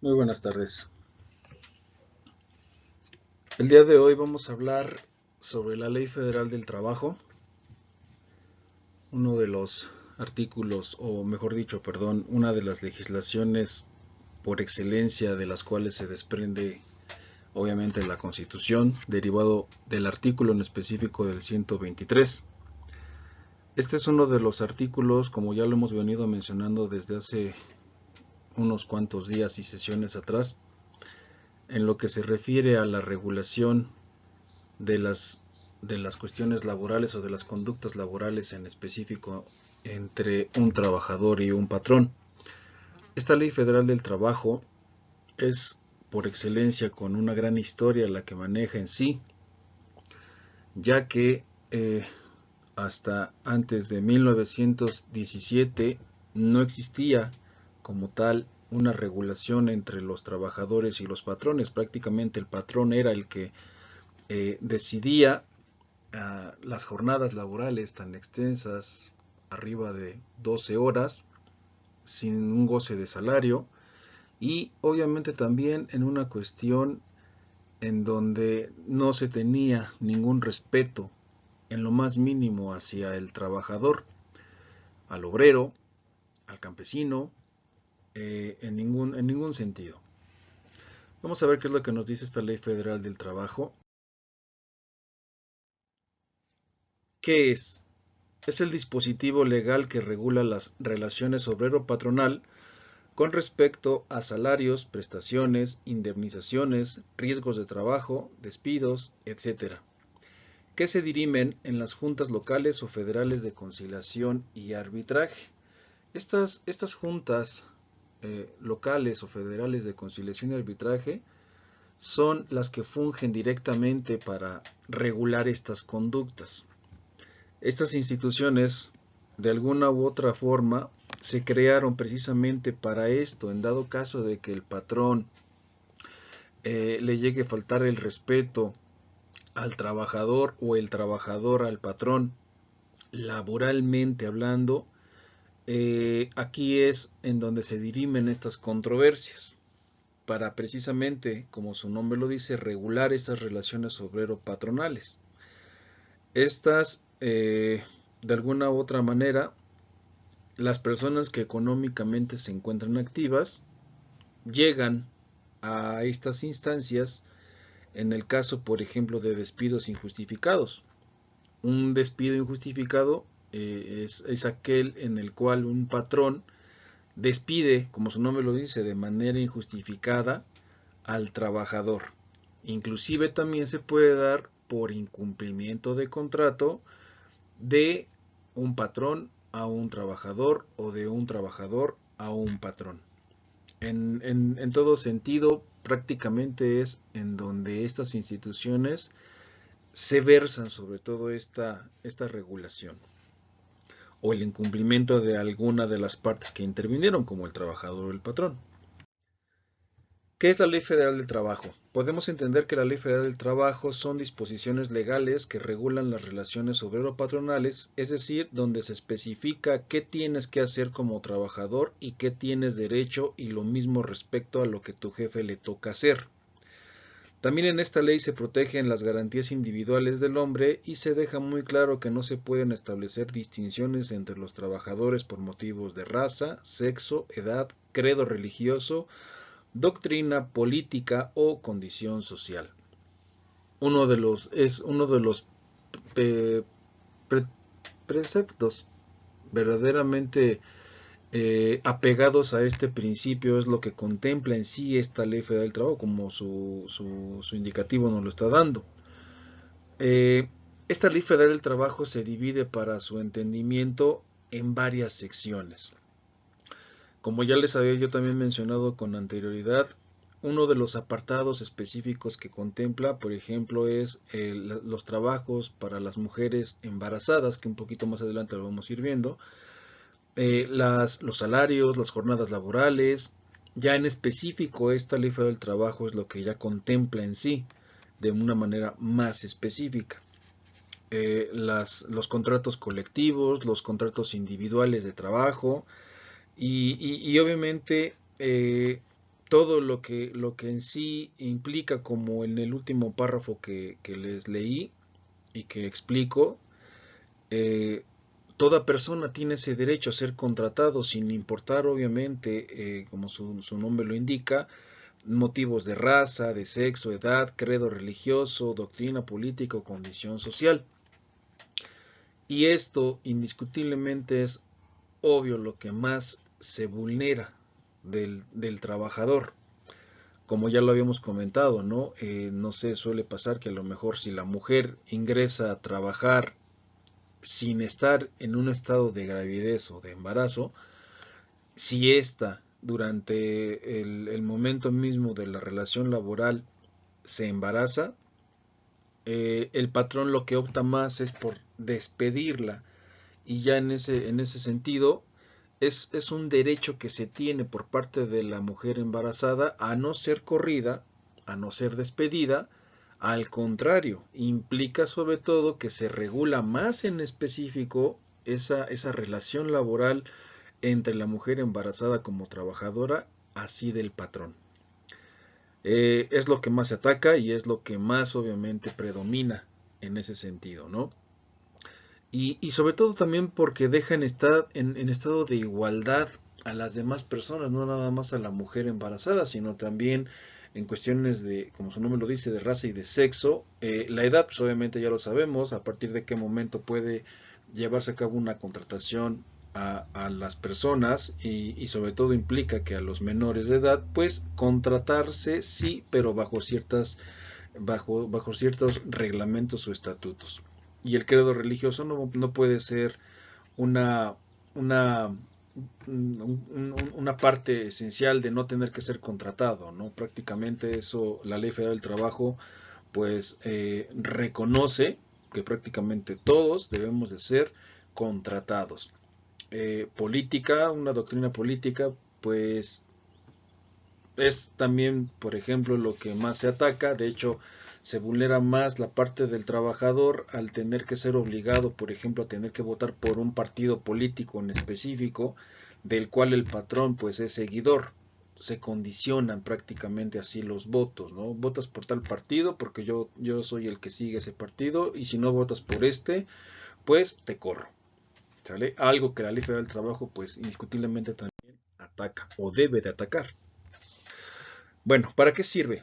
Muy buenas tardes. El día de hoy vamos a hablar sobre la Ley Federal del Trabajo, uno de los artículos, o mejor dicho, perdón, una de las legislaciones por excelencia de las cuales se desprende obviamente la Constitución, derivado del artículo en específico del 123. Este es uno de los artículos, como ya lo hemos venido mencionando desde hace unos cuantos días y sesiones atrás, en lo que se refiere a la regulación de las cuestiones laborales o de las conductas laborales en específico entre un trabajador y un patrón. Esta Ley Federal del Trabajo es por excelencia con una gran historia la que maneja en sí, ya que hasta antes de 1917 no existía como tal una regulación entre los trabajadores y los patrones. Prácticamente el patrón era el que decidía las jornadas laborales tan extensas, arriba de 12 horas, sin un goce de salario, y obviamente también en una cuestión en donde no se tenía ningún respeto en lo más mínimo hacia el trabajador, al obrero, al campesino, en ningún sentido. Vamos a ver qué es lo que nos dice esta Ley Federal del Trabajo. ¿Qué es? Es el dispositivo legal que regula las relaciones obrero-patronal con respecto a salarios, prestaciones, indemnizaciones, riesgos de trabajo, despidos, etc., que se dirimen en las juntas locales o federales de conciliación y arbitraje. Estas juntas locales o federales de conciliación y arbitraje son las que fungen directamente para regular estas conductas. Estas instituciones, de alguna u otra forma, se crearon precisamente para esto, en dado caso de que el patrón le llegue a faltar el respeto al trabajador o el trabajador al patrón, laboralmente hablando, aquí es en donde se dirimen estas controversias, para precisamente, como su nombre lo dice, regular estas relaciones obrero-patronales. Estas, de alguna u otra manera, las personas que económicamente se encuentran activas llegan a estas instancias en el caso, por ejemplo, de despidos injustificados. Un despido injustificado es aquel en el cual un patrón despide, como su nombre lo dice, de manera injustificada al trabajador. Inclusive también se puede dar por incumplimiento de contrato de un patrón a un trabajador o de un trabajador a un patrón. En todo sentido, prácticamente es en donde estas instituciones se versan sobre todo esta regulación o el incumplimiento de alguna de las partes que intervinieron, como el trabajador o el patrón. ¿Qué es la Ley Federal del Trabajo? Podemos entender que la Ley Federal del Trabajo son disposiciones legales que regulan las relaciones obrero-patronales, es decir, donde se especifica qué tienes que hacer como trabajador y qué tienes derecho, y lo mismo respecto a lo que tu jefe le toca hacer. También en esta ley se protegen las garantías individuales del hombre y se deja muy claro que no se pueden establecer distinciones entre los trabajadores por motivos de raza, sexo, edad, credo religioso, doctrina política o condición social. Es uno de los pre, pre, preceptos verdaderamente apegados a este principio, es lo que contempla en sí esta Ley Federal del Trabajo, como su indicativo nos lo está dando. Esta Ley Federal del Trabajo se divide para su entendimiento en varias secciones. Como ya les había yo también mencionado con anterioridad, uno de los apartados específicos que contempla, por ejemplo, es los trabajos para las mujeres embarazadas, que un poquito más adelante lo vamos a ir viendo, los salarios, las jornadas laborales. Ya en específico, esta Ley Federal del Trabajo es lo que ya contempla en sí, de una manera más específica. Los contratos colectivos, los contratos individuales de trabajo, y obviamente todo lo que en sí implica, como en el último párrafo que les leí y que explico, eh, toda persona tiene ese derecho a ser contratado sin importar, obviamente, como su nombre lo indica, motivos de raza, de sexo, edad, credo religioso, doctrina política o condición social. Y esto indiscutiblemente es obvio lo que más se vulnera del trabajador. Como ya lo habíamos comentado, ¿no? No sé, suele pasar que a lo mejor si la mujer ingresa a trabajar sin estar en un estado de gravidez o de embarazo, si ésta durante el momento mismo de la relación laboral se embaraza, el patrón lo que opta más es por despedirla, y ya en ese sentido es un derecho que se tiene por parte de la mujer embarazada a no ser corrida, a no ser despedida. Al contrario, implica sobre todo que se regula más en específico esa relación laboral entre la mujer embarazada como trabajadora, así del patrón. Es lo que más se ataca y es lo que más obviamente predomina en ese sentido, ¿no? Y sobre todo también porque deja en estado de igualdad a las demás personas, no nada más a la mujer embarazada, sino también en cuestiones de, como su nombre lo dice, de raza y de sexo. La edad, pues obviamente ya lo sabemos, a partir de qué momento puede llevarse a cabo una contratación a las personas, y sobre todo implica que a los menores de edad, pues contratarse sí, pero bajo ciertos reglamentos o estatutos. Y el credo religioso no puede ser una, una, una parte esencial de no tener que ser contratado, ¿no? Prácticamente eso, la Ley Federal del Trabajo, pues reconoce que prácticamente todos debemos de ser contratados. Política, una doctrina política, pues es también, por ejemplo, lo que más se ataca. De hecho, se vulnera más la parte del trabajador al tener que ser obligado, por ejemplo, a tener que votar por un partido político en específico, del cual el patrón pues es seguidor. Se condicionan prácticamente así los votos, ¿no? Votas por tal partido porque yo soy el que sigue ese partido, y si no votas por este, pues te corro. ¿Sale? Algo que la Ley Federal del Trabajo pues indiscutiblemente también ataca o debe de atacar. Bueno, ¿para qué sirve?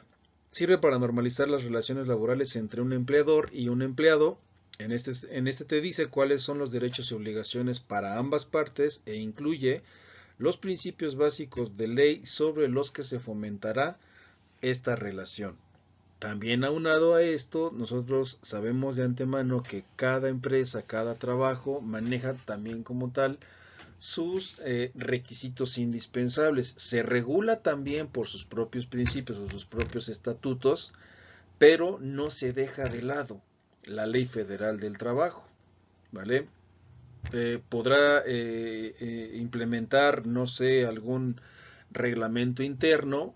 Sirve para normalizar las relaciones laborales entre un empleador y un empleado. En este te dice cuáles son los derechos y obligaciones para ambas partes, e incluye los principios básicos de ley sobre los que se fomentará esta relación. También aunado a esto, nosotros sabemos de antemano que cada empresa, cada trabajo maneja también como tal sus requisitos indispensables. Se regula también por sus propios principios o sus propios estatutos, pero no se deja de lado la Ley Federal del Trabajo, ¿vale? Podrá implementar, no sé, algún reglamento interno,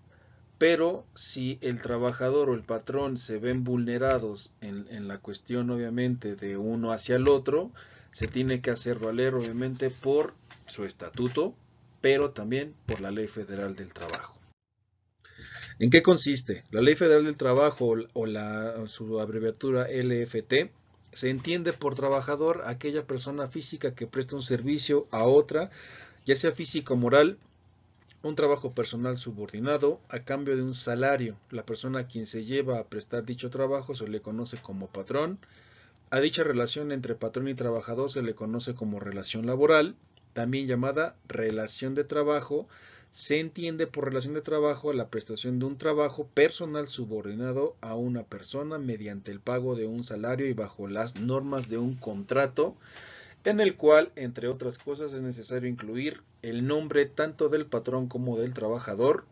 pero si el trabajador o el patrón se ven vulnerados en la cuestión, obviamente, de uno hacia el otro, se tiene que hacer valer, obviamente, por su estatuto, pero también por la Ley Federal del Trabajo. ¿En qué consiste? La Ley Federal del Trabajo, o su abreviatura LFT, se entiende por trabajador aquella persona física que presta un servicio a otra, ya sea físico o moral, un trabajo personal subordinado a cambio de un salario. La persona a quien se lleva a prestar dicho trabajo se le conoce como patrón. A dicha relación entre patrón y trabajador se le conoce como relación laboral, también llamada relación de trabajo. Se entiende por relación de trabajo a la prestación de un trabajo personal subordinado a una persona mediante el pago de un salario y bajo las normas de un contrato, en el cual, entre otras cosas, es necesario incluir el nombre tanto del patrón como del trabajador,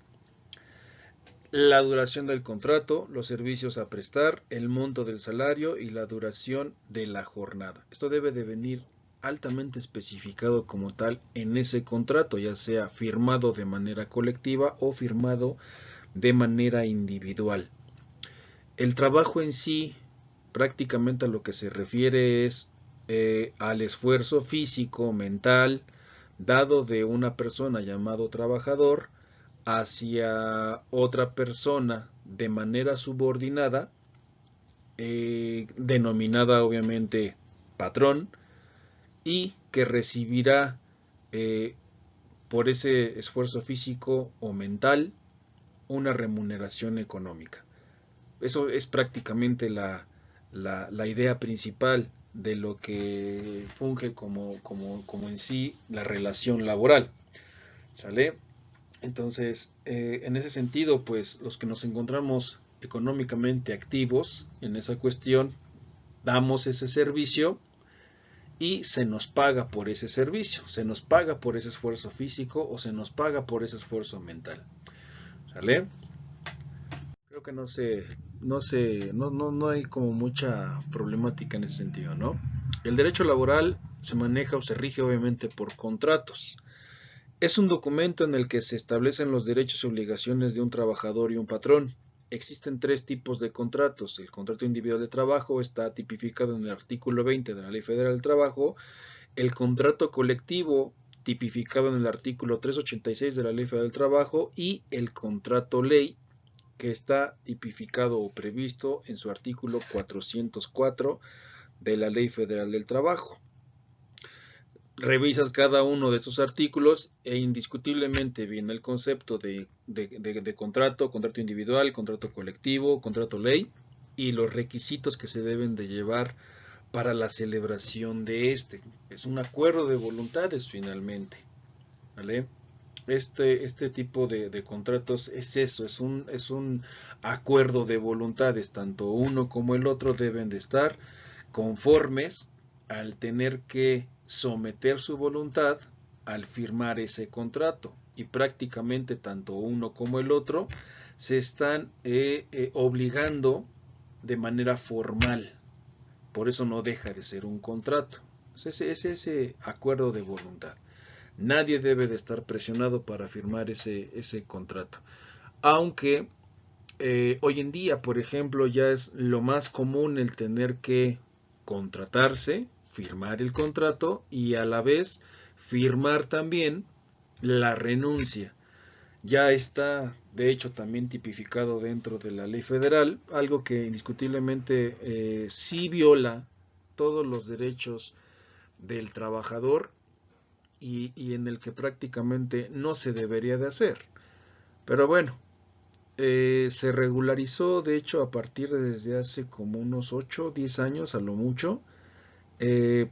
la duración del contrato, los servicios a prestar, el monto del salario y la duración de la jornada. Esto debe de venir altamente especificado como tal en ese contrato, ya sea firmado de manera colectiva o firmado de manera individual. El trabajo en sí, prácticamente a lo que se refiere es al esfuerzo físico, mental, dado de una persona llamado trabajador hacia otra persona de manera subordinada, denominada obviamente patrón, y que recibirá eh, por ese esfuerzo físico o mental una remuneración económica. Eso es prácticamente la idea principal de lo que funge como en sí la relación laboral. ¿Sale? Entonces, en ese sentido, pues los que nos encontramos económicamente activos en esa cuestión, damos ese servicio y se nos paga por ese servicio, se nos paga por ese esfuerzo físico o se nos paga por ese esfuerzo mental. ¿Sale? Creo que no hay como mucha problemática en ese sentido, ¿no? El derecho laboral se maneja o se rige obviamente por contratos. Es un documento en el que se establecen los derechos y obligaciones de un trabajador y un patrón. Existen tres tipos de contratos. El contrato individual de trabajo está tipificado en el artículo 20 de la Ley Federal del Trabajo. El contrato colectivo, tipificado en el artículo 386 de la Ley Federal del Trabajo. Y el contrato ley, que está tipificado o previsto en su artículo 404 de la Ley Federal del Trabajo. Revisas cada uno de estos artículos e indiscutiblemente viene el concepto de contrato, contrato individual, contrato colectivo, contrato ley y los requisitos que se deben de llevar para la celebración de este. Es un acuerdo de voluntades finalmente, ¿vale? Este tipo de contratos es eso, es un acuerdo de voluntades, tanto uno como el otro deben de estar conformes al tener que someter su voluntad al firmar ese contrato, y prácticamente tanto uno como el otro se están obligando de manera formal, por eso no deja de ser un contrato, es ese acuerdo de voluntad. Nadie debe de estar presionado para firmar ese contrato. Aunque hoy en día, por ejemplo, ya es lo más común el tener que contratarse, firmar el contrato y a la vez firmar también la renuncia. Ya está, de hecho, también tipificado dentro de la ley federal, algo que indiscutiblemente sí viola todos los derechos del trabajador y en el que prácticamente no se debería de hacer. Pero bueno, se regularizó de hecho a partir de desde hace como unos 8 o 10 años a lo mucho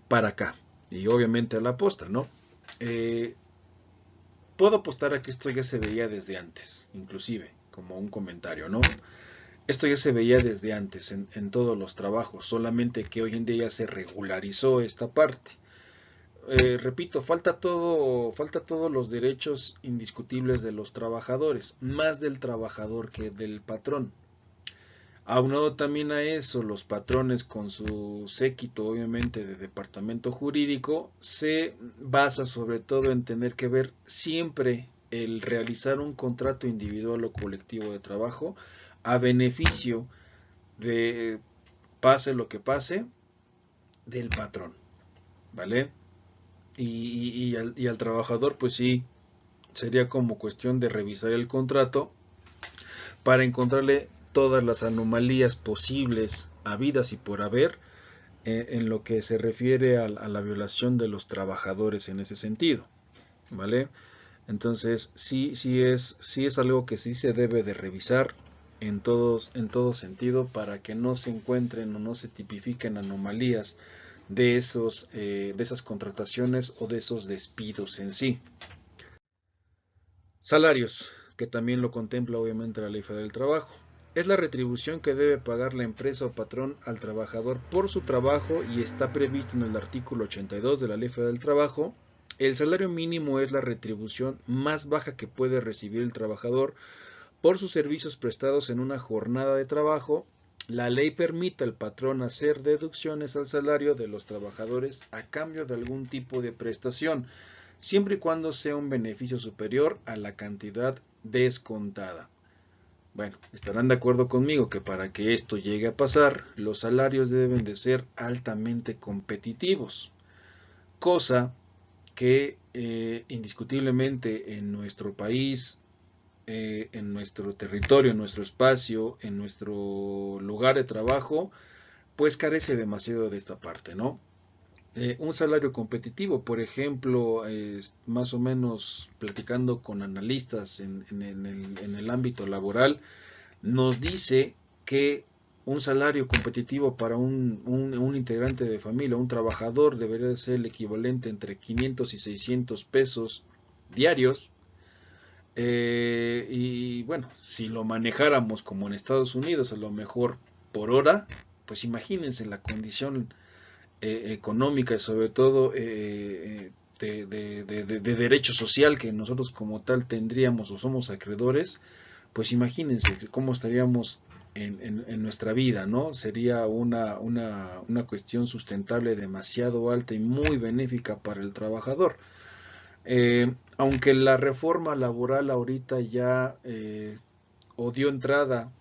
para acá. Y obviamente a la postre, ¿no? Eh, Puedo apostar a que esto ya se veía desde antes, inclusive, como un comentario, ¿no? Esto ya se veía desde antes en todos los trabajos, solamente que hoy en día ya se regularizó esta parte. Repito, falta todos los derechos indiscutibles de los trabajadores, más del trabajador que del patrón. Aunado también a eso, los patrones con su séquito, obviamente, de departamento jurídico, se basa sobre todo en tener que ver siempre el realizar un contrato individual o colectivo de trabajo a beneficio de, pase lo que pase, del patrón, ¿vale? Y al trabajador, pues sí, sería como cuestión de revisar el contrato para encontrarle todas las anomalías posibles, habidas y por haber, en lo que se refiere a la violación de los trabajadores en ese sentido, ¿vale? Entonces, sí es algo que sí se debe de revisar en todo sentido para que no se encuentren o no se tipifiquen anomalías de esas contrataciones o de esos despidos en sí. Salarios, que también lo contempla obviamente la Ley Federal del Trabajo. Es la retribución que debe pagar la empresa o patrón al trabajador por su trabajo y está previsto en el artículo 82 de la Ley Federal del Trabajo. El salario mínimo es la retribución más baja que puede recibir el trabajador por sus servicios prestados en una jornada de trabajo. La ley permite al patrón hacer deducciones al salario de los trabajadores a cambio de algún tipo de prestación, siempre y cuando sea un beneficio superior a la cantidad descontada. Bueno, estarán de acuerdo conmigo que para que esto llegue a pasar, los salarios deben de ser altamente competitivos, cosa que indiscutiblemente en nuestro país en nuestro territorio, en nuestro espacio, en nuestro lugar de trabajo, pues carece demasiado de esta parte, ¿no? Un salario competitivo, por ejemplo, más o menos platicando con analistas en el ámbito laboral, nos dice que un salario competitivo para un integrante de familia, un trabajador, debería de ser el equivalente entre 500 y 600 pesos diarios. Y bueno, si lo manejáramos como en Estados Unidos, a lo mejor por hora, pues imagínense la condición económica y sobre todo de derecho social que nosotros como tal tendríamos o somos acreedores, pues imagínense cómo estaríamos en nuestra vida, ¿no? Sería una cuestión sustentable demasiado alta y muy benéfica para el trabajador. Aunque la reforma laboral ahorita ya o dio entrada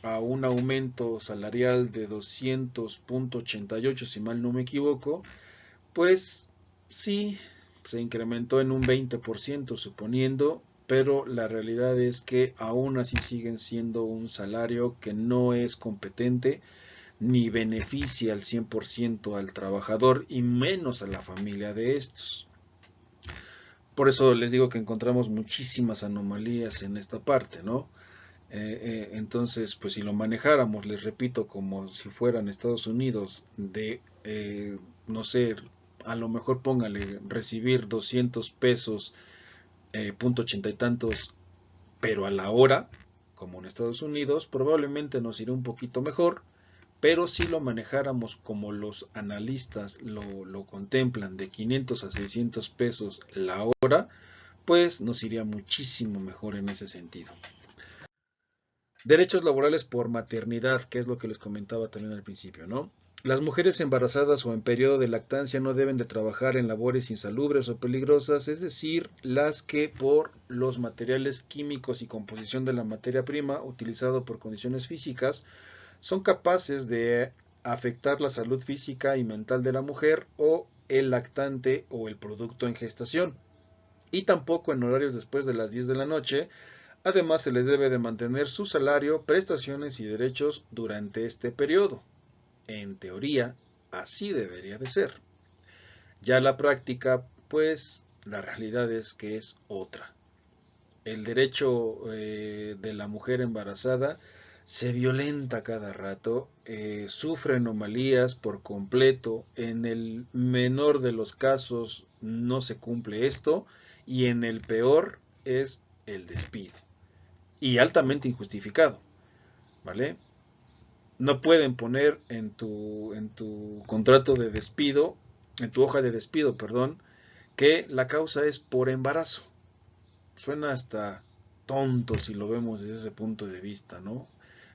a un aumento salarial de 200.88, si mal no me equivoco, pues sí, se incrementó en un 20%, suponiendo, pero la realidad es que aún así siguen siendo un salario que no es competente ni beneficia al 100% al trabajador y menos a la familia de estos. Por eso les digo que encontramos muchísimas anomalías en esta parte, ¿no? Entonces, pues si lo manejáramos, les repito, como si fueran Estados Unidos, no sé, a lo mejor póngale recibir 200 pesos, punto ochenta y tantos, pero a la hora, como en Estados Unidos, probablemente nos iría un poquito mejor, pero si lo manejáramos como los analistas lo contemplan, de 500 a 600 pesos la hora, pues nos iría muchísimo mejor en ese sentido. Derechos laborales por maternidad, que es lo que les comentaba también al principio, ¿no? Las mujeres embarazadas o en periodo de lactancia no deben de trabajar en labores insalubres o peligrosas, es decir, las que por los materiales químicos y composición de la materia prima utilizado por condiciones físicas son capaces de afectar la salud física y mental de la mujer o el lactante o el producto en gestación. Y tampoco en horarios después de las 10 de la noche. Además, se les debe de mantener su salario, prestaciones y derechos durante este periodo. En teoría, así debería de ser. Ya la práctica, pues, la realidad es que es otra. El derecho de la mujer embarazada se violenta cada rato, sufre anomalías por completo, en el menor de los casos no se cumple esto y en el peor es el despido y altamente injustificado, ¿vale? No pueden poner en tu contrato de despido, en tu hoja de despido, perdón, que la causa es por embarazo. Suena hasta tonto si lo vemos desde ese punto de vista, ¿no?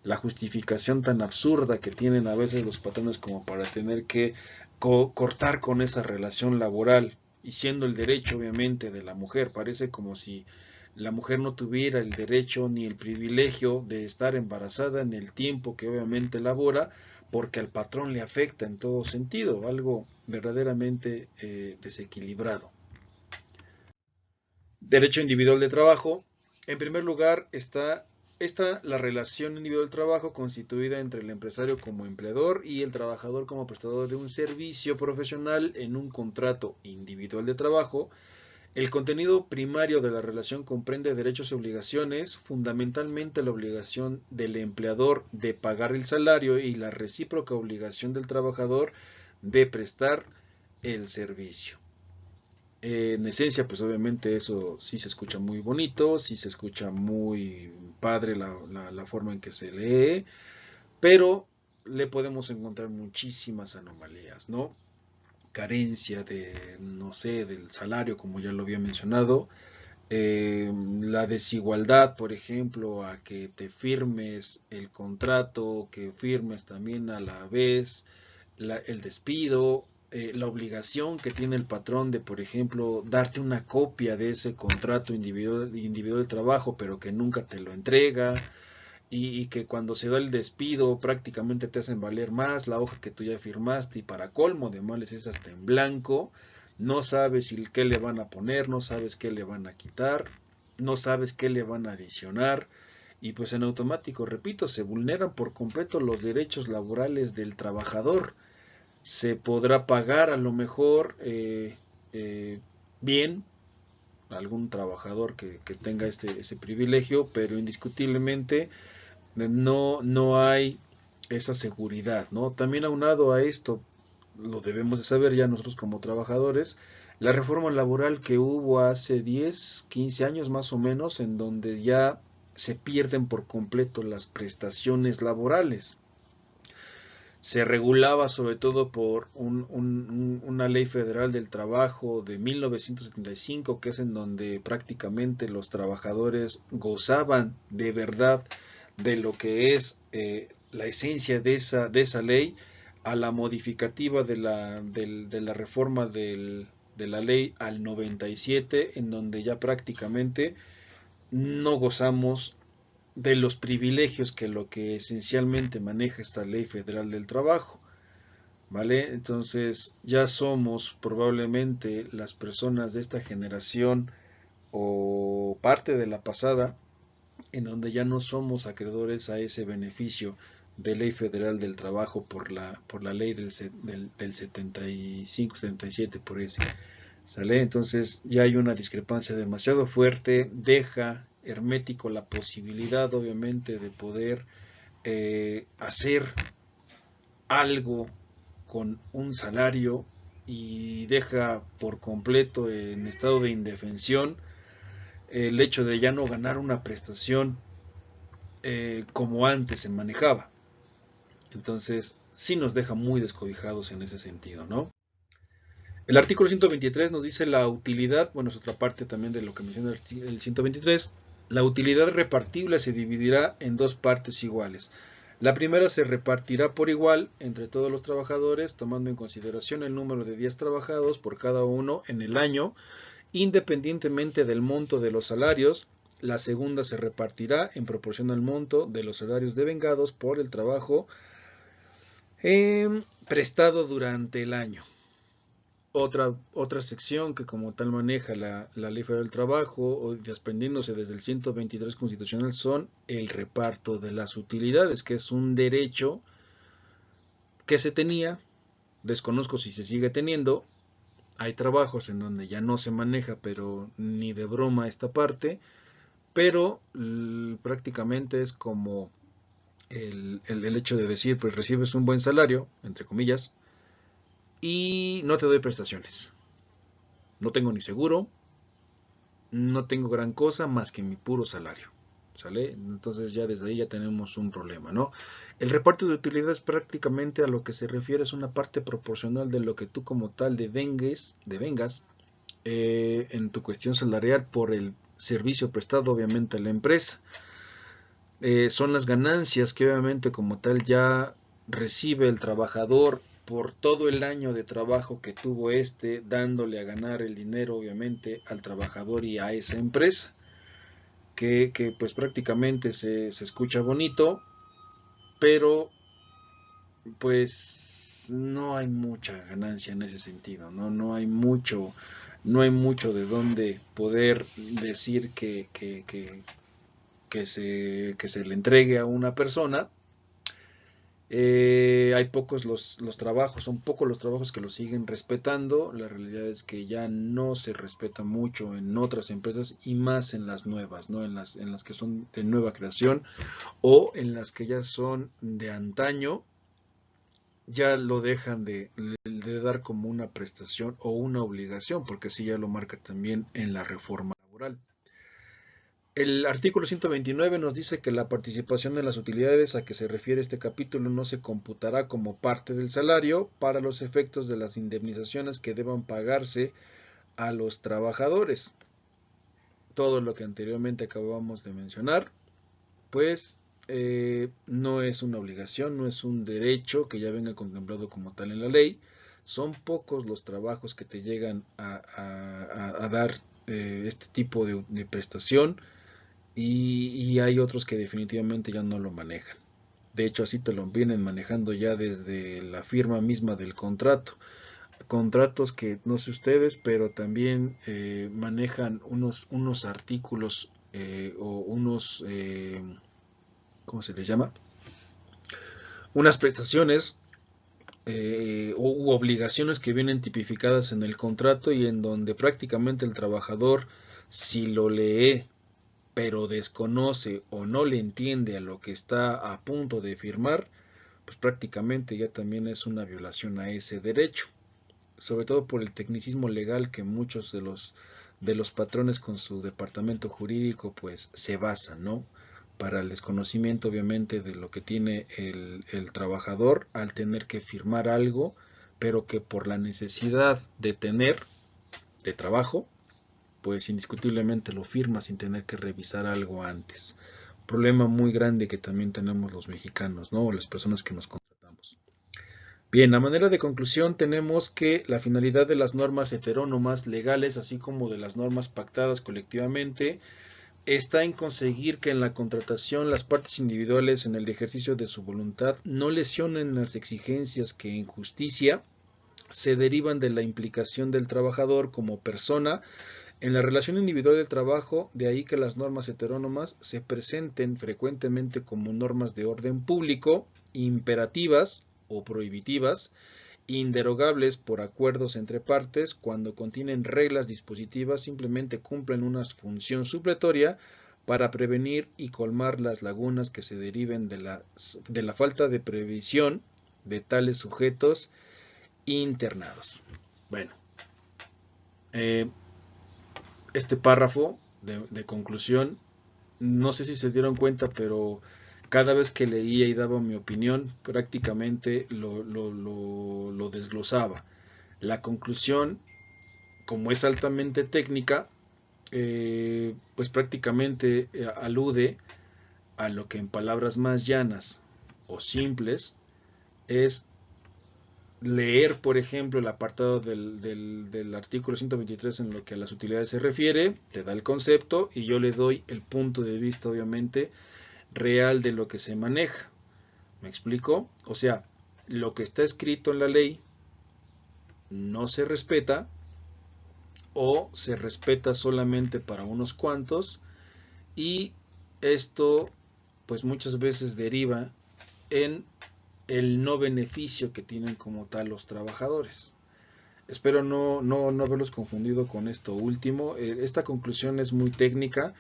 La justificación tan absurda que tienen a veces los patrones como para tener que cortar con esa relación laboral y siendo el derecho obviamente de la mujer, parece como si la mujer no tuviera el derecho ni el privilegio de estar embarazada en el tiempo que obviamente labora, porque al patrón le afecta en todo sentido, algo verdaderamente desequilibrado. Derecho individual de trabajo. En primer lugar está la relación individual de trabajo constituida entre el empresario como empleador y el trabajador como prestador de un servicio profesional en un contrato individual de trabajo. El contenido primario de la relación comprende derechos y obligaciones, fundamentalmente la obligación del empleador de pagar el salario y la recíproca obligación del trabajador de prestar el servicio. En esencia, pues obviamente eso sí se escucha muy bonito, sí se escucha muy padre la forma en que se lee, pero le podemos encontrar muchísimas anomalías, ¿no? Carencia de, no sé, del salario, como ya lo había mencionado, la desigualdad, por ejemplo, a que te firmes el contrato, que firmes también a la vez el despido, la obligación que tiene el patrón de, por ejemplo, darte una copia de ese contrato individual de trabajo, pero que nunca te lo entrega, y que cuando se da el despido prácticamente te hacen valer más la hoja que tú ya firmaste y para colmo de males es hasta en blanco, no sabes qué le van a poner, no sabes qué le van a quitar, no sabes qué le van a adicionar y pues en automático, repito, se vulneran por completo los derechos laborales del trabajador. Se podrá pagar a lo mejor eh, bien a algún trabajador que tenga ese privilegio, pero indiscutiblemente no hay esa seguridad, ¿no? También aunado a esto, lo debemos de saber ya nosotros como trabajadores, la reforma laboral que hubo hace 10, 15 años más o menos, en donde ya se pierden por completo las prestaciones laborales. Se regulaba sobre todo por una ley federal del trabajo de 1975, que es en donde prácticamente los trabajadores gozaban de verdad de lo que es la esencia de esa ley, a la modificativa de la reforma de la ley al 97, en donde ya prácticamente no gozamos de los privilegios que lo que esencialmente maneja esta ley federal del trabajo, ¿vale? Entonces ya somos probablemente las personas de esta generación o parte de la pasada en donde ya no somos acreedores a ese beneficio de ley federal del trabajo por la ley del 75-77 por ese. ¿Sale? Entonces ya hay una discrepancia demasiado fuerte, deja hermético la posibilidad obviamente de poder hacer algo con un salario y deja por completo en estado de indefensión el hecho de ya no ganar una prestación como antes se manejaba. Entonces sí nos deja muy descobijados en ese sentido, ¿no? El artículo 123 nos dice la utilidad, bueno, es otra parte también de lo que menciona el 123. La utilidad repartible se dividirá en dos partes iguales. La primera se repartirá por igual entre todos los trabajadores, tomando en consideración el número de días trabajados por cada uno en el año, independientemente del monto de los salarios. La segunda se repartirá en proporción al monto de los salarios devengados por el trabajo prestado durante el año. Otra sección que como tal maneja la Ley Federal del Trabajo, o desprendiéndose desde el 123 constitucional, son el reparto de las utilidades, que es un derecho que se tenía, desconozco si se sigue teniendo. Hay trabajos en donde ya no se maneja, pero ni de broma esta parte, pero prácticamente es como el hecho de decir, pues recibes un buen salario, entre comillas, y no te doy prestaciones. No tengo ni seguro, no tengo gran cosa más que mi puro salario. ¿Sale? Entonces ya desde ahí ya tenemos un problema, ¿no? El reparto de utilidades prácticamente a lo que se refiere es una parte proporcional de lo que tú como tal devengas en tu cuestión salarial por el servicio prestado obviamente a la empresa. Son las ganancias que obviamente como tal ya recibe el trabajador por todo el año de trabajo que tuvo dándole a ganar el dinero obviamente al trabajador y a esa empresa, que pues prácticamente se escucha bonito, pero pues no hay mucha ganancia en ese sentido, no hay mucho de dónde poder decir que se le entregue a una persona. Hay pocos los trabajos, son pocos los trabajos que lo siguen respetando. La realidad es que ya no se respeta mucho en otras empresas y más en las nuevas, ¿no? En las que son de nueva creación o en las que ya son de antaño, ya lo dejan de dar como una prestación o una obligación, porque así ya lo marca también en la reforma laboral. El artículo 129 nos dice que la participación en las utilidades a que se refiere este capítulo no se computará como parte del salario para los efectos de las indemnizaciones que deban pagarse a los trabajadores. Todo lo que anteriormente acabamos de mencionar, pues no es una obligación, no es un derecho que ya venga contemplado como tal en la ley. Son pocos los trabajos que te llegan a dar este tipo de prestación. Y hay otros que definitivamente ya no lo manejan. De hecho, así te lo vienen manejando ya desde la firma misma del contrato. contratos que no sé ustedes, pero también manejan unos artículos o unos, ¿cómo se les llama? Unas prestaciones u obligaciones que vienen tipificadas en el contrato y en donde prácticamente el trabajador, si lo lee pero desconoce o no le entiende a lo que está a punto de firmar, pues prácticamente ya también es una violación a ese derecho, sobre todo por el tecnicismo legal que muchos de los patrones con su departamento jurídico pues se basan, ¿no? Para el desconocimiento obviamente de lo que tiene el trabajador al tener que firmar algo, pero que por la necesidad de tener de trabajo, pues indiscutiblemente lo firma sin tener que revisar algo antes. Problema muy grande que también tenemos los mexicanos, ¿no? O las personas que nos contratamos. Bien, a manera de conclusión tenemos que la finalidad de las normas heterónomas legales, así como de las normas pactadas colectivamente, está en conseguir que en la contratación las partes individuales en el ejercicio de su voluntad no lesionen las exigencias que en justicia se derivan de la implicación del trabajador como persona en la relación individual del trabajo, de ahí que las normas heterónomas se presenten frecuentemente como normas de orden público, imperativas o prohibitivas, inderogables por acuerdos entre partes, cuando contienen reglas dispositivas simplemente cumplen una función supletoria para prevenir y colmar las lagunas que se deriven de la falta de previsión de tales sujetos internados. Bueno, este párrafo de conclusión, no sé si se dieron cuenta, pero cada vez que leía y daba mi opinión, prácticamente lo desglosaba. La conclusión, como es altamente técnica, pues prácticamente alude a lo que en palabras más llanas o simples es leer, por ejemplo, el apartado del artículo 123 en lo que a las utilidades se refiere, te da el concepto y yo le doy el punto de vista, obviamente, real de lo que se maneja. ¿Me explico? O sea, lo que está escrito en la ley no se respeta o se respeta solamente para unos cuantos y esto pues muchas veces deriva en el no beneficio que tienen como tal los trabajadores. Espero no haberlos confundido con esto último. Esta conclusión es muy técnica.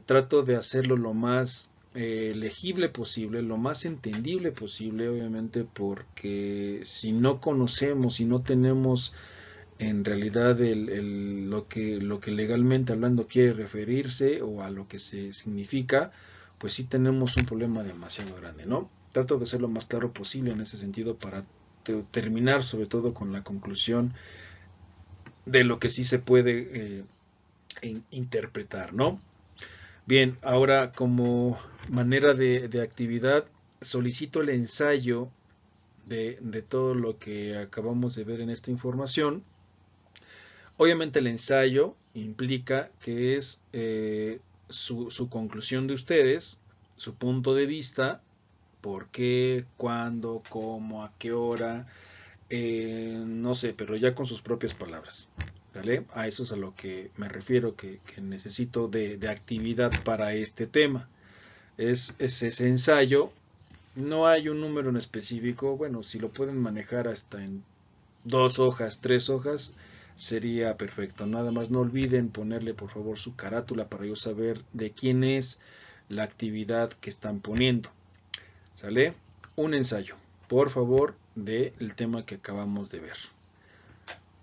Trato de hacerlo lo más legible posible, lo más entendible posible, obviamente, porque si no conocemos, si no tenemos en realidad lo que legalmente hablando quiere referirse o a lo que se significa, pues sí tenemos un problema demasiado grande, ¿no? Trato de ser lo más claro posible en ese sentido para terminar sobre todo con la conclusión de lo que sí se puede interpretar, ¿no? Bien, ahora como manera de actividad solicito el ensayo de todo lo que acabamos de ver en esta información. Obviamente el ensayo implica que es su conclusión de ustedes, su punto de vista, por qué, cuándo, cómo, a qué hora, no sé, pero ya con sus propias palabras. ¿Vale? A eso es a lo que me refiero, que necesito de actividad para este tema. Es ese ensayo. No hay un número en específico. Bueno, si lo pueden manejar hasta en 2 hojas, 3 hojas, sería perfecto. Nada más no olviden ponerle por favor su carátula para yo saber de quién es la actividad que están poniendo. ¿Sale? Un ensayo, por favor, del tema que acabamos de ver.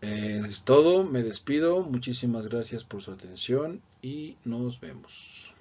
Es todo, me despido, muchísimas gracias por su atención y nos vemos.